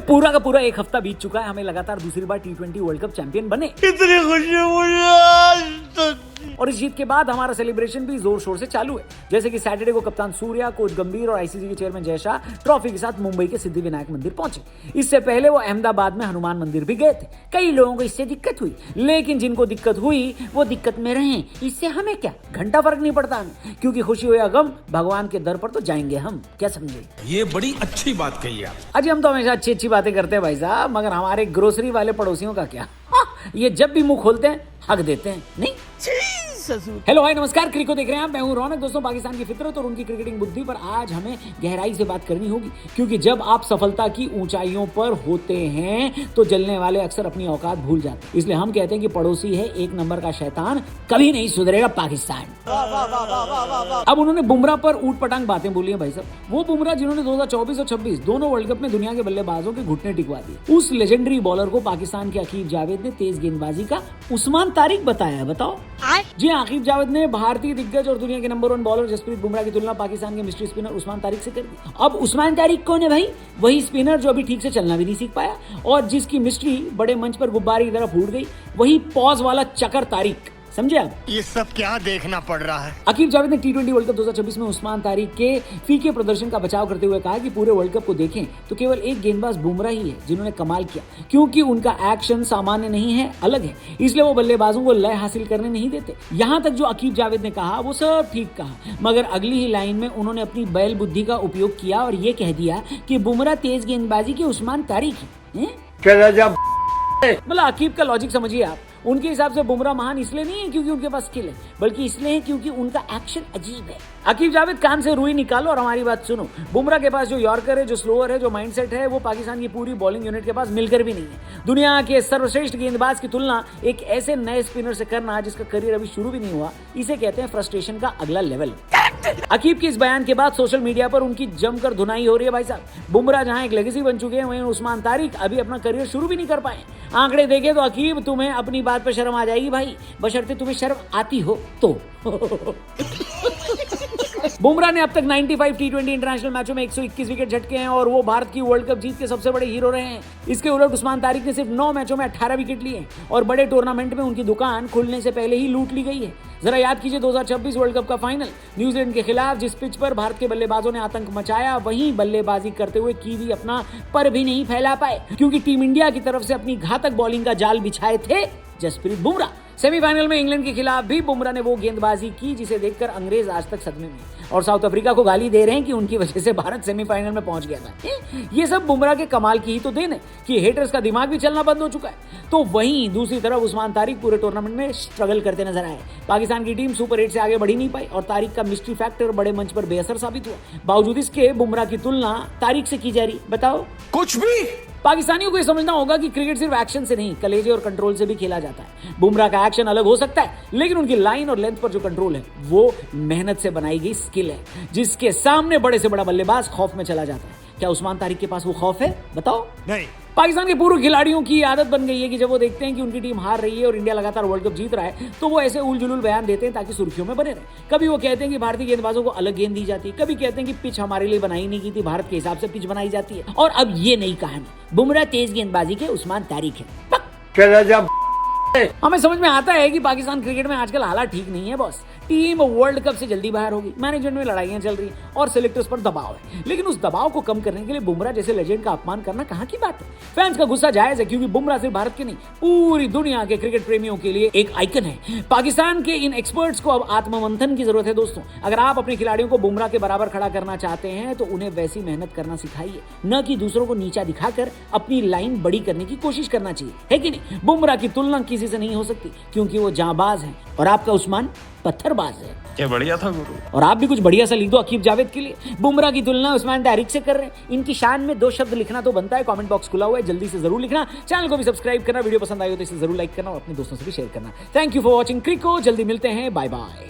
पूरा का पूरा एक हफ्ता बीत चुका है, हमें लगातार दूसरी बार T20 वर्ल्ड कप चैंपियन बने। कितनी खुशी मुझे। और इस जीत के बाद हमारा सेलिब्रेशन भी जोर शोर से चालू है। जैसे कि सैटरडे को कप्तान सूर्या, कोच गंभीर और आईसीसी के चेयरमैन जय शाह ट्रॉफी के साथ मुंबई के सिद्धिविनायक मंदिर पहुंचे। इससे पहले वो अहमदाबाद में हनुमान मंदिर भी गए थे। कई लोगों को इससे दिक्कत हुई, लेकिन जिनको दिक्कत हुई वो दिक्कत में रहे, इससे हमें क्या, घंटा फर्क नहीं पड़ता हमें, क्योंकि खुशी हो या गम भगवान के दर पर तो जाएंगे हम। क्या समझे? ये बड़ी अच्छी बात कही आप। अजी हम तो हमेशा अच्छी अच्छी बातें करते हैं भाई साहब, मगर हमारे ग्रोसरी वाले पड़ोसियों का क्या? ये जब भी मुंह खोलते हैं हक देते हैं, नहीं? हेलो हाय नमस्कार, क्रिको देख रहे हैं आप, मैं हूं रौनक। दोस्तों, पाकिस्तान की फितरत और उनकी क्रिकेटिंग बुद्धि पर आज हमें गहराई से बात करनी होगी, क्योंकि जब आप सफलता की ऊंचाइयों पर होते हैं तो जलने वाले अक्सर अपनी औकात भूल जाते हैं। इसलिए हम कहते हैं कि पड़ोसी है एक नंबर का शैतान, कभी नहीं सुधरेगा पाकिस्तान। अब उन्होंने बुमराह पर ऊट पटांग बातें बोली हैं भाई साहब। वो बुमराह जिन्होंने 2024 और 26 दोनों वर्ल्ड कप में दुनिया के बल्लेबाजों के घुटने टिकवा दिए, उस लेजेंडरी बॉलर को पाकिस्तान के अकीब जावेद ने तेज गेंदबाजी का उस्मान तारिक बताया है। बताओ। जी आकिब जावेद ने भारतीय दिग्गज और दुनिया के नंबर 1 बॉलर जसप्रीत बुमराह की तुलना पाकिस्तान के मिस्ट्री स्पिनर उस्मान तारिक से कर दी। अब उस्मान तारिक कौन है भाई? वही स्पिनर जो अभी ठीक से चलना भी नहीं सीख पाया और जिसकी मिस्ट्री बड़े मंच पर गुब्बारे की तरह फूट गई। वही पॉज वाला चकर तारिक, समझे आप? ये सब क्या देखना पड़ रहा है? अकीब जावेद ने T20 वर्ल्ड कप 2026 में उस्मान तारिक के फीके प्रदर्शन का बचाव करते हुए कहा कि पूरे वर्ल्ड कप को देखें तो केवल एक गेंदबाज बुमराह ही है जिन्होंने कमाल किया, क्योंकि उनका एक्शन सामान्य नहीं है, अलग है, इसलिए वो बल्लेबाजों को लय हासिल करने नहीं देते। यहाँ तक जो अकीब जावेद ने कहा वो सब ठीक कहा, मगर अगली ही लाइन में उन्होंने अपनी बैल बुद्धि का उपयोग किया और ये कह दिया कि बुमराह तेज गेंदबाजी के उस्मान तारिक है। मतलब अकीब का लॉजिक समझिए आप। उनके हिसाब से बुमराह महान इसलिए नहीं है क्योंकि उनके पास स्किल है, बल्कि इसलिए है क्योंकि उनका एक्शन अजीब है। अकीब जावेद, कान से रुई निकालो और हमारी बात सुनो। बुमराह के पास जो यॉर्कर है, जो स्लोअर है, जो माइंडसेट है, वो पाकिस्तान की पूरी बॉलिंग यूनिट के पास मिलकर भी नहीं है। दुनिया के सर्वश्रेष्ठ गेंदबाज की तुलना एक ऐसे नए स्पिनर से करना जिसका करियर अभी शुरू भी नहीं हुआ, इसे कहते हैं फ्रस्ट्रेशन का अगला लेवल। अकीब के इस बयान के बाद सोशल मीडिया पर उनकी जमकर धुनाई हो रही है भाई साहब। बुमराह जहां एक लेगेसी बन चुके हैं, वहीं उस्मान तारिक अभी अपना करियर शुरू भी नहीं कर पाए। आंकड़े देखे तो अकीब तुम्हें अपनी बात पर शर्म आ जाएगी भाई, बशर्ते तुम्हें शर्म आती हो तो। बुमराह ने अब तक 95 T20 इंटरनेशनल मैचों में 121 विकेट झटके हैं और वो भारत की वर्ल्ड कप जीत के सबसे बड़े हीरो रहे हैं। इसके उलट उस्मान तारिक ने सिर्फ 9 मैचों में 18 विकेट लिए और बड़े टूर्नामेंट में उनकी दुकान खुलने से पहले ही लूट ली गई है। जरा याद कीजिए 2026 वर्ल्ड कप का फाइनल न्यूजीलैंड के खिलाफ, जिस पिच पर भारत के बल्लेबाजों ने आतंक मचाया, वहीं बल्लेबाजी करते हुए कीवी अपना पर भी नहीं फैला पाए, क्योंकि टीम इंडिया की तरफ से अपनी घातक बॉलिंग का जाल बिछाए थे जसप्रीत बुमराह। सेमीफाइनल में इंग्लैंड के खिलाफ भी बुमराह ने वो गेंदबाजी की जिसे देखकर अंग्रेज आज तक सदमे में, और साउथ अफ्रीका को गाली दे रहे हैं कि उनकी वजह से भारत सेमीफाइनल में पहुंच गया था। ये सब बुमराह के कमाल की ही तो देन है कि हेटर्स का दिमाग भी चलना बंद हो चुका है। तो वहीं दूसरी तरफ उस्मान तारिक पूरे टूर्नामेंट में स्ट्रगल करते नजर आए। पाकिस्तान की टीम सुपर 8 से आगे बढ़ी नहीं पाई और तारिक का मिस्ट्री फैक्टर बड़े मंच पर बेअसर साबित हुआ। बावजूद इसके बुमराह की तुलना तारिक से की जा रही, बताओ कुछ भी। पाकिस्तानियों को यह समझना होगा कि क्रिकेट सिर्फ एक्शन से नहीं, कलेजे और कंट्रोल से भी खेला जाता है। बुमराह का एक्शन अलग हो सकता है, लेकिन उनकी लाइन और लेंथ पर जो कंट्रोल है वो मेहनत से बनाई गई स्किल है, जिसके सामने बड़े से बड़ा बल्लेबाज खौफ में चला जाता है। क्या उस्मान तारिक के पास वो खौफ है? बताओ। नहीं। पाकिस्तान के पूर्व खिलाड़ियों की आदत बन गई है कि जब वो देखते हैं कि उनकी टीम हार रही है और इंडिया लगातार वर्ल्ड कप जीत रहा है, तो वो ऐसे उलझुल बयान देते हैं ताकि सुर्खियों में बने रहे। कभी वो कहते हैं कि भारतीय गेंदबाजों को अलग गेंद दी जाती है, कभी कहते हैं कि पिच हमारे लिए बनाई नहीं की थी, भारत के हिसाब से पिच बनाई जाती है। और अब ये नई कहानी, बुमराह तेज गेंदबाजी के उस्मान तारिक है। हमें समझ में आता है कि पाकिस्तान क्रिकेट में आजकल हालात ठीक नहीं है बॉस। टीम वर्ल्ड कप से जल्दी बाहर होगी, मैनेजमेंट में लड़ाइयां चल रही हैं और सिलेक्टर्स पर दबाव है, लेकिन उस दबाव को कम करने के लिए बुमराह जैसे लेजेंड का अपमान करना कहां की बात है। फैंस का गुस्सा जायज है, क्योंकि बुमराह सिर्फ भारत के नहीं, पूरी दुनिया के क्रिकेट प्रेमियों के लिए एक आइकन है। पाकिस्तान के इन एक्सपर्ट्स को अब आत्ममंथन की जरूरत है दोस्तों। अगर आप अपने खिलाड़ियों को बुमराह के बराबर खड़ा करना चाहते हैं तो उन्हें वैसी मेहनत करना सिखाइए, न कि दूसरों को नीचा दिखाकर अपनी लाइन बड़ी करने की कोशिश करना चाहिए, है कि नहीं? बुमराह की तुलना किसी से नहीं हो सकती, क्योंकि वो जांबाज हैं और आपका उस्मान पत्थरबाज है। क्या बढ़िया था गुरु। और आप भी कुछ बढ़िया सा लिख दो अकीब जावेद के लिए। बुमराह की तुलना उस्मान तारिक से कर रहे हैं, इनकी शान में 2 शब्द लिखना तो बनता है। कमेंट बॉक्स खुला हुआ है, जल्दी से जरूर लिखना। चैनल को भी सब्सक्राइब करना, वीडियो पसंद आई हो तो इसे जरूर लाइक करना और अपने दोस्तों से भी शेयर करना। Thank you for watching crico. जल्दी मिलते हैं, बाय बाय।